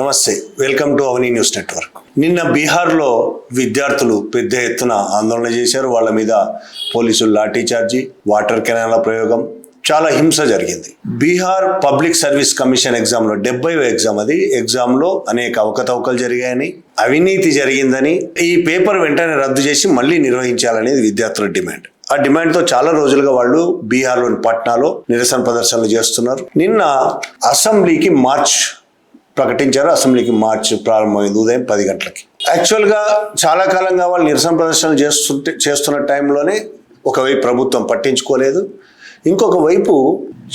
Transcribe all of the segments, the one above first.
నమస్తే, welcome to Avani news network. నిన్న బీహార్లో విద్యార్థులు పెద్ద ఎత్తున ఆందోళన చేశారు. వాళ్ళ మీద పోలీసులు లాఠీ చార్జీ, వాటర్ కెనాల ప్రయోగం, చాలా హింస జరిగింది. బీహార్ పబ్లిక్ సర్వీస్ కమిషన్ ఎగ్జామ్లో 70వ ఎగ్జామ్, అది ఎగ్జామ్లో అనేక అవకతవకలు జరిగాయని, అవినీతి జరిగిందని, ఈ పేపర్ వెంటనే రద్దు చేసి మళ్ళీ నిర్వహించాలనేది విద్యార్థుల డిమాండ్. ఆ డిమాండ్తో చాలా రోజులుగా వాళ్ళు బీహార్లోని పట్నాలో నిరసన ప్రదర్శనలు చేస్తున్నారు. నిన్న అసెంబ్లీకి మార్చ్ ప్రకటించారు. అసెంబ్లీకి మార్చ్ ప్రారంభమైంది ఉదయం 10 గంటలకి. యాక్చువల్గా చాలా కాలంగా వాళ్ళు నిరసన ప్రదర్శనలు చేస్తున్న టైంలోనే ఒకవైపు ప్రభుత్వం పట్టించుకోలేదు, ఇంకొక వైపు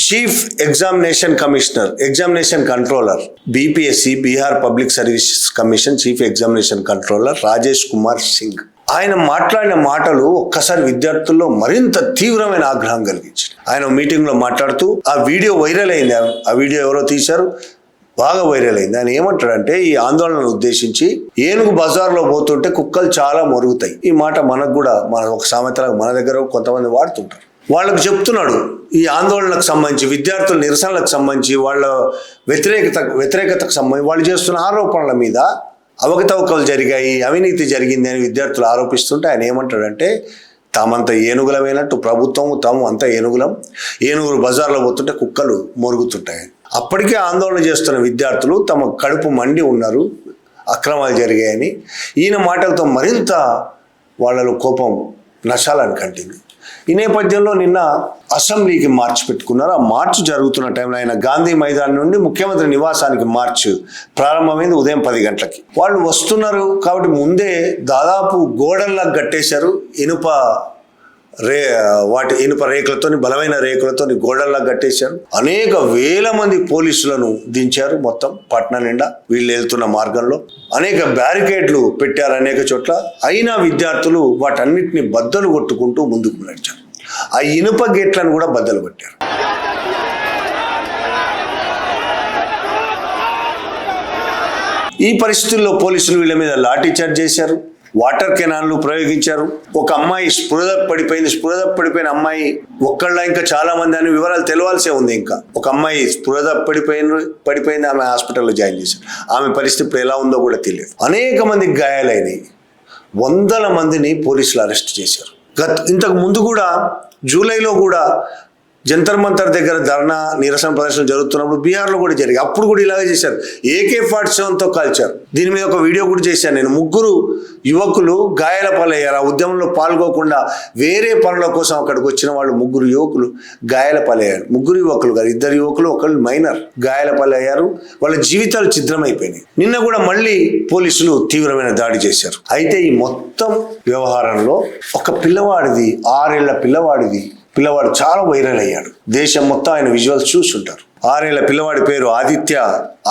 chief examination commissioner, examination controller, BPSC Bihar public service commission chief examination controller Rajesh Kumar Singh, ఆయన మాట్లాడిన మాటలు ఒక్కసారి విద్యార్థుల్లో మరింత తీవ్రమైన ఆగ్రహం కలిగించాయి. ఆయన మీటింగ్లో మాట్లాడుతూ ఆ వీడియో వైరల్ అయింది. ఆ వీడియో ఎవరో తీశారు, బాగా వైరల్ అయింది. ఆయన ఏమంటాడంటే, ఈ ఆందోళనను ఉద్దేశించి, ఏనుగు బజార్లో పోతుంటే కుక్కలు చాలా మొరుగుతాయి. ఈ మాట మనకు కూడా ఒక సామెతగా మన దగ్గర కొంతమంది వాడుతుంటారు. వాళ్ళకు చెప్తున్నాడు, ఈ ఆందోళనకు సంబంధించి, విద్యార్థుల నిరసనలకు సంబంధించి, వాళ్ళ వ్యతిరేకతకు సంబంధించి వాళ్ళు చేస్తున్న ఆరోపణల మీద అవకతవకలు జరిగాయి, అవినీతి జరిగింది అని విద్యార్థులు ఆరోపిస్తుంటే ఆయన ఏమంటాడంటే, తామంతా ఏనుగులమైనట్టు ప్రభుత్వం తాము అంతా ఏనుగులు బజార్లో పోతుంటే కుక్కలు మొరుగుతుంటాయి. అప్పటికే ఆందోళన చేస్తున్న విద్యార్థులు తమ కడుపు మండి ఉన్నారు, అక్రమాలు జరిగాయని. ఈయన మాటలతో మరింత వాళ్ళలో కోపం నశాలని కంటింది. ఈ నేపథ్యంలో నిన్న అసెంబ్లీకి మార్చ్ పెట్టుకున్నారు. ఆ మార్చ్ జరుగుతున్న టైంలో ఆయన గాంధీ మైదాన్ నుండి ముఖ్యమంత్రి నివాసానికి మార్చ్ ప్రారంభమైంది ఉదయం 10 గంటలకి. వాళ్ళు వస్తున్నారు కాబట్టి ముందే దాదాపు గోడల్లా కట్టేశారు. ఇనుప రేకులతోని, బలమైన రేకులతోని గోడల్లా కట్టేశారు. అనేక వేల మంది పోలీసులను దించారు మొత్తం పట్నం నిండా. వీళ్ళు వెళ్తున్న మార్గంలో అనేక బ్యారికేడ్లు పెట్టారు అనేక చోట్ల. అయినా విద్యార్థులు వాటన్నిటిని బద్దలు కొట్టుకుంటూ ముందుకు నడిచారు. ఆ ఇనుప గేట్లను కూడా బద్దలు కొట్టారు. ఈ పరిస్థితుల్లో పోలీసులు వీళ్ళ మీద లాఠీ చార్జ్ చేశారు, వాటర్ కెనాన్లు ప్రయోగించారు. ఒక అమ్మాయి స్పృహ పడిపోయిన అమ్మాయి ఒక్కళ్ళ, ఇంకా చాలా మంది అని వివరాలు తెలియాల్సే ఉంది. ఇంకా ఒక అమ్మాయి స్పృహ పడిపోయింది, ఆమె హాస్పిటల్లో జాయిన్ చేశారు. ఆమె పరిస్థితి ఇప్పుడు ఎలా ఉందో కూడా తెలియదు. అనేక మందికి గాయాలైనవి, వందల మందిని పోలీసులు అరెస్ట్ చేశారు. ఇంతకు ముందు కూడా జూలైలో కూడా జంతర్ మంతర్ దగ్గర ధర్నా నిరసన ప్రదర్శనలు జరుగుతున్నప్పుడు బీహార్లో కూడా జరిగాయి. అప్పుడు కూడా ఇలాగే చేశారు, AK-47తో కాల్చారు. దీని మీద ఒక వీడియో కూడా చేశాను నేను. 3 యువకులు గాయాల పాలయ్యారు. ఆ ఉద్యమంలో పాల్గొకుండా వేరే పనుల కోసం అక్కడికి వచ్చిన వాళ్ళు 3 యువకులు గాయాల పాలయ్యారు. 3 యువకులు కాదు, 2 యువకులు, ఒకళ్ళు మైనర్ గాయాల పాలయ్యారు. వాళ్ళ జీవితాలు ఛిద్రమైపోయినాయి. నిన్న కూడా మళ్ళీ పోలీసులు తీవ్రమైన దాడి చేశారు. అయితే ఈ మొత్తం వ్యవహారంలో ఒక పిల్లవాడిది, 6 ఏళ్ల పిల్లవాడు చాలా వైరల్ అయ్యాడు. దేశం మొత్తం ఆయన విజువల్స్ చూస్తుంటారు. 6 ఏళ్ల పిల్లవాడి పేరు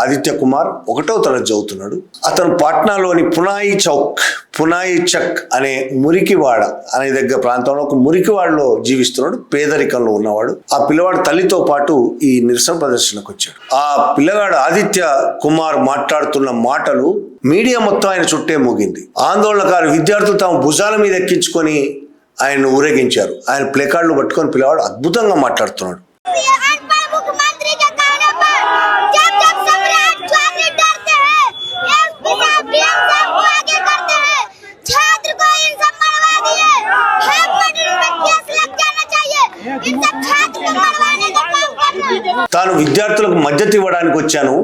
ఆదిత్య కుమార్, 1వ తరగతి చదువుతున్నాడు. అతను పాట్నాలోని పునాయి చక్ అనే మురికివాడ అనే దగ్గర ప్రాంతంలో ఒక మురికివాడలో జీవిస్తున్నాడు. పేదరికంలో ఉన్నవాడు. ఆ పిల్లవాడు తల్లితో పాటు ఈ నిరసన ప్రదర్శనకు వచ్చాడు. ఆ పిల్లగాడు ఆదిత్య కుమార్ మాట్లాడుతున్న మాటలు మీడియా మొత్తం ఆయన చుట్టే మోగింది. ఆందోళనకారు విద్యార్థులు తమ భుజాల మీద ఎక్కించుకొని ఆయన ఊరేగించారు. ఆయన ప్లేకార్డులు పట్టుకొని పిల్లవాడు అద్భుతంగా మాట్లాడుతున్నాడు. తాను విద్యార్థులకు మద్దతు ఇవ్వడానికి వచ్చాను.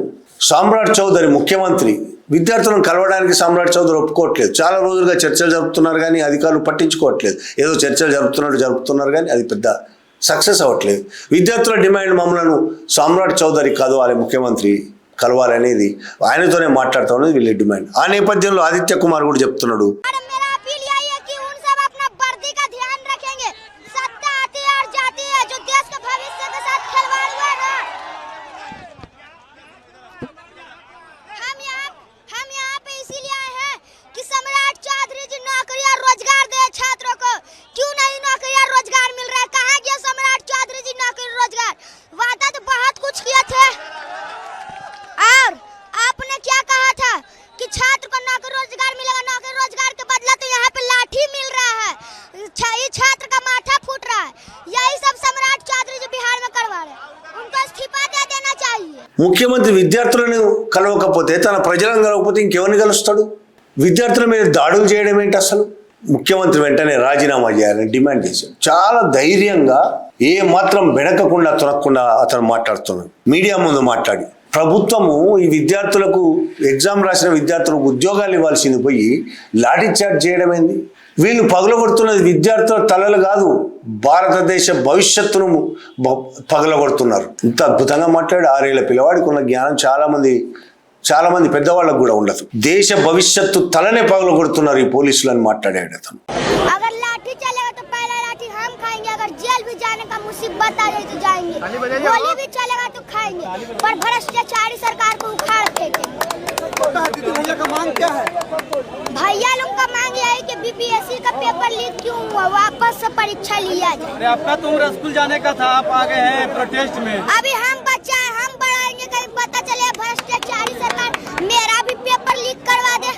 సామ్రాట్ చౌదరి ముఖ్యమంత్రి విద్యార్థులను కలవడానికి సామ్రాట్ చౌదరి ఒప్పుకోవట్లేదు. చాలా రోజులుగా చర్చలు జరుపుతున్నారు కానీ అధికారులు పట్టించుకోవట్లేదు. ఏదో చర్చలు జరుపుతున్నారు కానీ అది పెద్ద సక్సెస్ అవ్వట్లేదు. విద్యార్థుల డిమాండ్ మమ్మలను సామ్రాట్ చౌదరి కలవాలి, ముఖ్యమంత్రి కలవాలనేది, ఆయనతోనే మాట్లాడుతూ ఉన్నది వీళ్ళ డిమాండ్. ఆ నేపథ్యంలో ఆదిత్య కుమార్ కూడా చెప్తున్నాడు, छात्र को नौकरी रोजगार मिलेगा, नौकरी रोजगार के बदला तो ముఖ్యమంత్రి విద్యార్థులను కలవకపోతే, తన ప్రజలను కలవకపోతే ఇంకెవరిని కలుస్తాడు? విద్యార్థుల మీద దాడులు చేయడం ఏంటి అసలు? ముఖ్యమంత్రి వెంటనే రాజీనామా చేయాలని డిమాండ్ చేశాడు. చాలా ధైర్యంగా, ఏ మాత్రం బెడకకుండా తొనకుండా అతను మాట్లాడుతున్నాడు. మీడియా ముందు మాట్లాడి, ప్రభుత్వము ఈ విద్యార్థులకు, ఎగ్జామ్ రాసిన విద్యార్థులకు ఉద్యోగాలు ఇవ్వాల్సింది పోయి లాఠీ చార్జ్ చేయడం ఏంది? వీళ్ళు పగలగొడుతున్నది విద్యార్థుల తలలు కాదు, భారతదేశ భవిష్యత్తును పగలగొడుతున్నారు. ఇంత అద్భుతంగా మాట్లాడు. 6 ఏళ్ల పిల్లవాడికి ఉన్న జ్ఞానం చాలా మంది పెద్దవాళ్ళకు కూడా ఉండదు. దేశ భవిష్యత్తు తలనే పగలగొడుతున్నారు ఈ పోలీసులు అని మాట్లాడాడు అతను. जेल भी जाने का मुसीबत आ जाए तो जाएंगे, गोली भी चलेगा तो खाएंगे, पर भ्रष्टाचारी सरकार को उखाड़ फेंकेंगे। भैया का मांग क्या है? भैया लोग का मांग यह है कि बीपीएससी का पेपर लीक क्यों हुआ, वापस से परीक्षा लिया जाए। अरे आपका तो उम्र स्कूल जाने का था, आप आ गए हैं प्रोटेस्ट में। अभी हम बच्चा है, हम बढ़ाएंगे, कहीं पता चले भ्रष्टाचारी सरकार मेरा भी पेपर लीक करवा दे।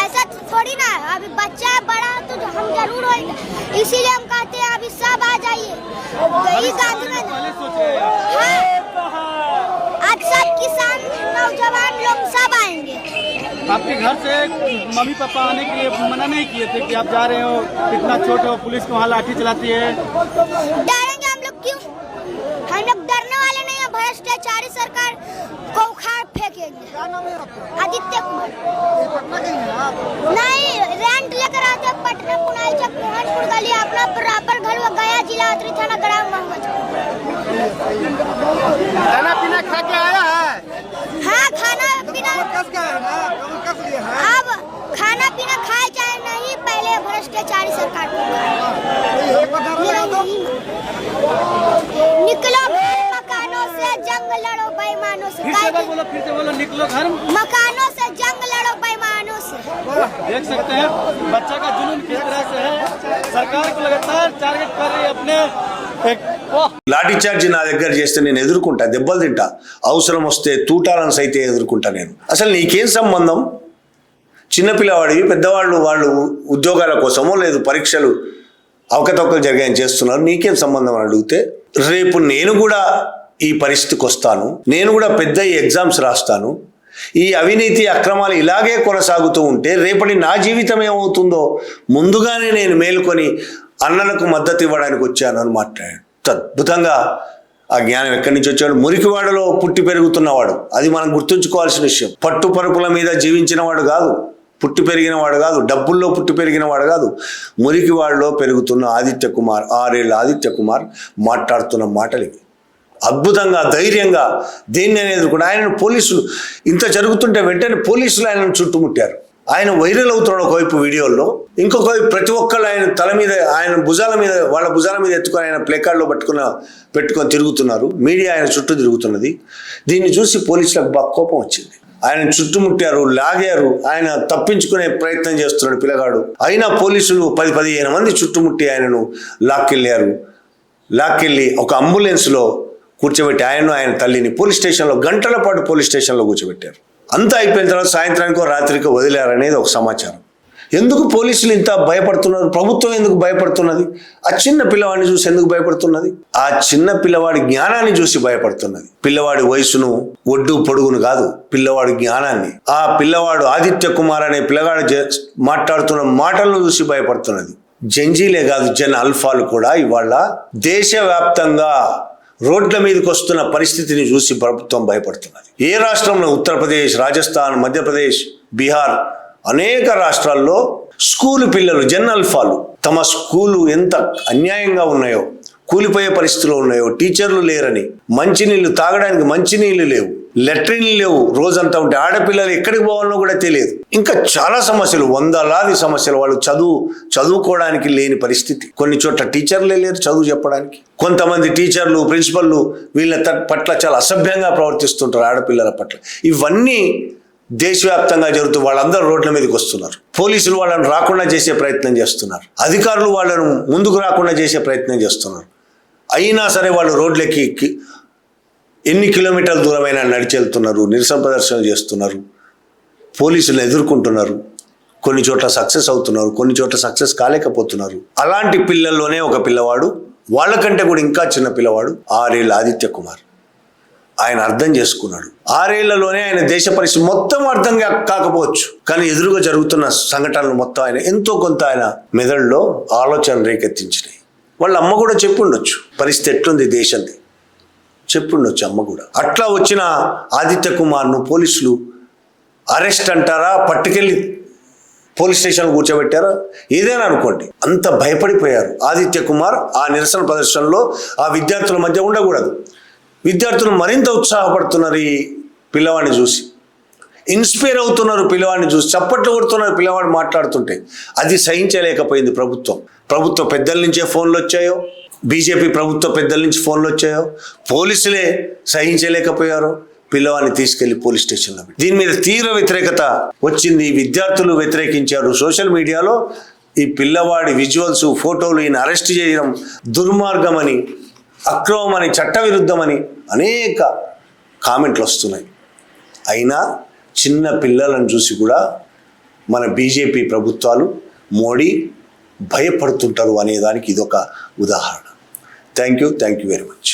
ऐसा थोड़ी ना, अभी बच्चा है बड़ा तो हम जरूर होंगे, इसीलिए हम कहते हैं अभी सब आ जाइए। आज सब किसान नौजवान लोग सब आएंगे। आपके घर से मम्मी पापा आने के लिए मना नहीं किए थे कि आप जा रहे हो, इतना छोटे हो, पुलिस को वहाँ लाठी चलाती है? डरेंगे हम लोग क्यों? हम लोग डरने वाले नहीं है। भ्रष्टाचारी सरकार को उखाड़ फेंकेंगे। आदित्य कुमार नहीं, रेंट लेकर आते पटना पुनाई चक मोहनपुर गली, अपना प्रॉपर घर वो गया जिला अतरी थाना ग्राम मोहम्मद। खाना पीना खा के आया है? हाँ, खाना पीना अब खाना पीना खाए चाहे नहीं, पहले भ्रष्टाचारी सरकार को निकलो मकानों से, जंग लड़ो बेईमानों से। फिर से बोलो, निकलो घर, मकानों से जंग लड़ो बेईमानों से। देख सकते हैं बच्चा का जुनून किस तरह से है। सरकार को लगातार टारगेट कर रही है अपने। లాఠీ చార్జ్ నా దగ్గర చేస్తే నేను ఎదుర్కొంటా, దెబ్బలు తింటా, అవసరం వస్తే తూటాలను సైతే ఎదుర్కొంటా నేను. అసలు నీకేం సంబంధం? చిన్నపిల్లవాడివి, పెద్దవాళ్ళు వాళ్ళు ఉద్యోగాల కోసమో లేదు పరీక్షలు అవకతవకలు జరిగాయని చేస్తున్నారు, నీకేం సంబంధం అని అడిగితే, రేపు నేను కూడా ఈ పరిస్థితికి వస్తాను, నేను కూడా పెద్ద ఎగ్జామ్స్ రాస్తాను, ఈ అవినీతి అక్రమాలు ఇలాగే కొనసాగుతూ ఉంటే రేపటి నా జీవితం ఏమవుతుందో ముందుగానే నేను మేలుకొని అన్నలకు మద్దతు ఇవ్వడానికి వచ్చాను అని మాట్లాడాడు. అద్భుతంగా ఆ జ్ఞానం ఎక్కడి నుంచి వచ్చాడు? మురికివాడలో పుట్టి పెరుగుతున్నవాడు, అది మనం గుర్తుంచుకోవాల్సిన విషయం. పట్టుపరుపుల మీద జీవించిన వాడు కాదు, పుట్టి పెరిగిన వాడు కాదు, డబ్బుల్లో పుట్టి పెరిగిన వాడు కాదు, మురికివాడలో పెరుగుతున్న ఆదిత్య కుమార్, 6 ఏళ్ల ఆదిత్య కుమార్ మాట్లాడుతున్న మాటలు ఇవి. అద్భుతంగా, ధైర్యంగా దేన్ని ఎదుర్కొంటే ఆయనను పోలీసులు, ఇంత జరుగుతుంటే వెంటనే పోలీసులు ఆయనను చుట్టుముట్టారు. ఆయన వైరల్ అవుతున్నాడు ఒకవైపు వీడియోల్లో, ఇంకొక వైపు ప్రతి ఒక్కళ్ళు ఆయన తల మీద, ఆయన భుజాల మీద, వాళ్ళ భుజాల మీద ఎత్తుకొని ఆయన ప్లేకార్డులో పెట్టుకొని తిరుగుతున్నారు. మీడియా ఆయన చుట్టూ తిరుగుతున్నది. దీన్ని చూసి పోలీసులకు బాగా కోపం వచ్చింది. ఆయన చుట్టుముట్టారు, లాగారు, ఆయన తప్పించుకునే ప్రయత్నం చేస్తున్నాడు పిల్లగాడు. అయినా పోలీసులు 10-15 మంది చుట్టుముట్టి ఆయనను లాక్కెళ్ళి ఒక అంబులెన్స్లో కూర్చోబెట్టి ఆయన తల్లిని పోలీస్ స్టేషన్లో గంటల పాటు పోలీస్ స్టేషన్లో కూర్చోబెట్టారు. అంతా అయిపోయిన తర్వాత సాయంత్రానికో రాత్రికో వదిలేరనేది ఒక సమాచారం. ఎందుకు పోలీసులు ఇంత భయపడుతున్నారు? ప్రభుత్వం ఎందుకు భయపడుతున్నది? ఆ చిన్న పిల్లవాడిని చూసి ఎందుకు భయపడుతున్నది? ఆ చిన్న పిల్లవాడి జ్ఞానాన్ని చూసి భయపడుతున్నది. పిల్లవాడి వయసును, ఒడ్డు పొడుగును కాదు, పిల్లవాడి జ్ఞానాన్ని. ఆ పిల్లవాడు ఆదిత్య కుమార్ అనే పిల్లగాడు మాట్లాడుతున్న మాటలను చూసి భయపడుతున్నది. జంజీలే కాదు, జన్ అల్ఫాలు కూడా ఇవాళ దేశవ్యాప్తంగా రోడ్ల మీదకి వస్తున్న పరిస్థితిని చూసి ప్రభుత్వం భయపడుతున్నది. ఏ రాష్ట్రంలో? ఉత్తరప్రదేశ్, రాజస్థాన్, మధ్యప్రదేశ్, బీహార్, అనేక రాష్ట్రాల్లో స్కూలు పిల్లలు, జన్ అల్ఫాలు, తమ స్కూలు ఎంత అన్యాయంగా ఉన్నాయో, కూలిపోయే పరిస్థితుల్లో ఉన్నాయో, టీచర్లు లేరని, మంచినీళ్ళు తాగడానికి మంచినీళ్ళు లేవు, లెట్రిన్లు లేవు, రోజంతా ఉంటే ఆడపిల్లలు ఎక్కడికి పోవాలనో కూడా తెలియదు. ఇంకా చాలా సమస్యలు, 100లాది సమస్యలు. వాళ్ళు చదువుకోవడానికి లేని పరిస్థితి. కొన్ని చోట్ల టీచర్లే లేరు చదువు చెప్పడానికి. కొంతమంది టీచర్లు, ప్రిన్సిపల్లు వీళ్ళ పట్ల చాలా అసభ్యంగా ప్రవర్తిస్తుంటారు ఆడపిల్లల పట్ల. ఇవన్నీ దేశవ్యాప్తంగా జరుగుతూ వాళ్ళందరూ రోడ్ల మీదకి వస్తున్నారు. పోలీసులు వాళ్ళను రాకుండా చేసే ప్రయత్నం చేస్తున్నారు, అధికారులు వాళ్ళను ముందుకు రాకుండా చేసే ప్రయత్నం చేస్తున్నారు. అయినా సరే వాళ్ళు రోడ్లెక్కి ఎన్ని కిలోమీటర్ల దూరమైనా నడిచి వెళ్తున్నారు, నిరసన ప్రదర్శనలు చేస్తున్నారు, పోలీసులను ఎదుర్కొంటున్నారు. కొన్ని చోట్ల సక్సెస్ అవుతున్నారు, కొన్ని చోట్ల సక్సెస్ కాలేకపోతున్నారు. అలాంటి పిల్లల్లోనే ఒక పిల్లవాడు, వాళ్ళకంటే కూడా ఇంకా చిన్న పిల్లవాడు, 6 ఏళ్ల ఆదిత్య కుమార్. ఆయన అర్థం చేసుకున్నాడు. 6 ఏళ్లలోనే ఆయన దేశ పరిస్థితి మొత్తం అర్థం కాకపోవచ్చు, కానీ ఎదురుగా జరుగుతున్న సంఘటనలు మొత్తం ఆయన ఎంతో కొంత ఆయన మెదడులో ఆలోచన రేకెత్తించినాయి. వాళ్ళ అమ్మ కూడా చెప్పుండొచ్చు పరిస్థితి ఎట్లుంది దేశంది, చెప్పుండొచ్చు అమ్మ కూడా. అట్లా వచ్చిన ఆదిత్య కుమార్ను పోలీసులు అరెస్ట్ అంటారా, పట్టుకెళ్ళి పోలీస్ స్టేషన్ కూర్చోబెట్టారా, ఏదైనా అనుకోండి, అంత భయపడిపోయారు. ఆదిత్య కుమార్ ఆ నిరసన ప్రదర్శనలో ఆ విద్యార్థుల మధ్య ఉండకూడదు. విద్యార్థులు మరింత ఉత్సాహపడుతున్నారు ఈ పిల్లవాడిని చూసి, ఇన్స్పైర్ అవుతున్నారు పిల్లవాడిని చూసి, చప్పట్లు కొడుతున్నారు పిల్లవాడు మాట్లాడుతుంటే. అది సహించలేకపోయింది ప్రభుత్వ పెద్దల నుంచే ఫోన్లు వచ్చాయో, బీజేపీ ప్రభుత్వ పెద్దల నుంచి ఫోన్లు వచ్చాయో, పోలీసులే సహించలేకపోయారో, పిల్లవాడిని తీసుకెళ్లి పోలీస్ స్టేషన్లో పెట్టి దీని మీద తీవ్ర వ్యతిరేకత వచ్చింది. విద్యార్థులు వ్యతిరేకించారు. సోషల్ మీడియాలో ఈ పిల్లవాడి విజువల్స్, ఫోటోలు, ఈయన అరెస్ట్ చేయడం దుర్మార్గమని, అక్రమమని, చట్టవిరుద్ధమని అనేక కామెంట్లు వస్తున్నాయి. అయినా చిన్న పిల్లలను చూసి కూడా మన బీజేపీ ప్రభుత్వాలు, మోడీ భయపడుతుంటారు అనేదానికి ఇదొక ఉదాహరణ. Thank you very much.